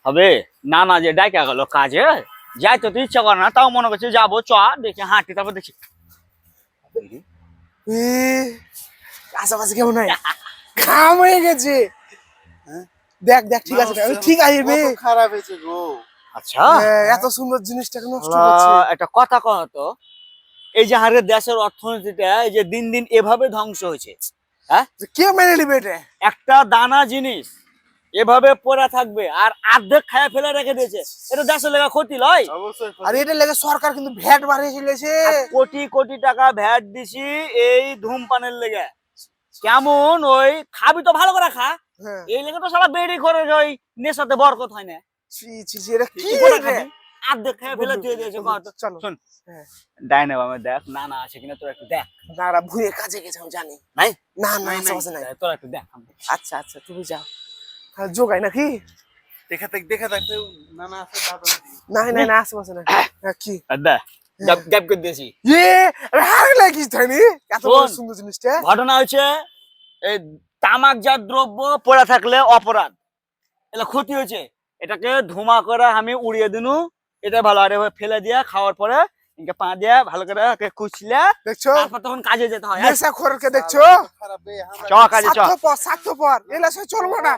হবে না না যে ডাইকা গেল কাজে যাইতে তো ইচ্ছা করে না, তাও মনে করছে যাবো, চ দেখি হাঁটি, তারপর দেখি আশেপাশে কেউ নাই, ঘাম হয়ে গেছে। দেখ দেখ, ঠিক আছে, ঠিক আছে বে। খারাপ হয়েছে গো। আচ্ছা এত সুন্দর জিনিসটাকে নষ্ট করছে। একটা কথা কহ তো, এই যে হারে দেশের অর্থনীতিটা এই যে দিন দিন এভাবে ধ্বংস হয়েছে, হ্যাঁ কে মেনে নিবে এটা? একটা দানা জিনিস এভাবে পড়ে থাকবে আর অর্ধেক খায় ফেলে রেখে দিয়েছে, এটা দেশের লেগা ক্ষতি লয়? অবশ্যই আর এটা লেগে সরকার কিন্তু ভ্যাট বাড়িয়ে চলেছে। আর কোটি কোটি টাকা ভ্যাট দিছি এই ধূমপানের লেগে। কেমন ওই খাবি তো ভালো করে খা, হ্যাঁ। এই লেগে তো সবাই বেড়ি করে ওই নেশাতে বরকত হয় না। ছি ছি ছি, এটা কি উপরে রে? খাবি, অর্ধেক খায় ফেলে দিয়ে দিয়েছে। চলো। শোন হ্যাঁ। ডাইনে বামে দেখ, না না আছে কিনা তোর একটু দেখ। দাঁড়া, ভুঁয়ে কাজে গেছে আমি জানি। নাই না না, আশেপাশে নাই। তোর একটু দেখ। আচ্ছা আচ্ছা, তুমি যাও। হ্যাঁ, যোগাই নাকি? দেখা থাকতে নানা আছে দাদা। নাই নাই না, আশেপাশে নাই। হ্যাঁ, কি দেখ গ্যাপ গ্যাপ করে দিয়েছি। হার লাগিস তাইনি, এত বড় শোন। সুন্দর জিনিসটা। ঘটনা হচ্ছে এই তামাকজাত দ্রব্য পড়ে থাকলে অপরাধ, এটা ক্ষতি হয়েছে, এটাকে ধুমা করে আমি উড়িয়ে দিনু, এটা ভালো। আর এভাবে ফেলে দিয়া খাওয়ার পরে ইনকে পা দিয়া ভালো করে ওকে কুচলে দেখছো তারপর তখন কাজে যেতে হয়। নেশা খোরকে দেখছো? খারাপ বে। চ কাজে চ। স্বার্থপর এলা সে চলবো না।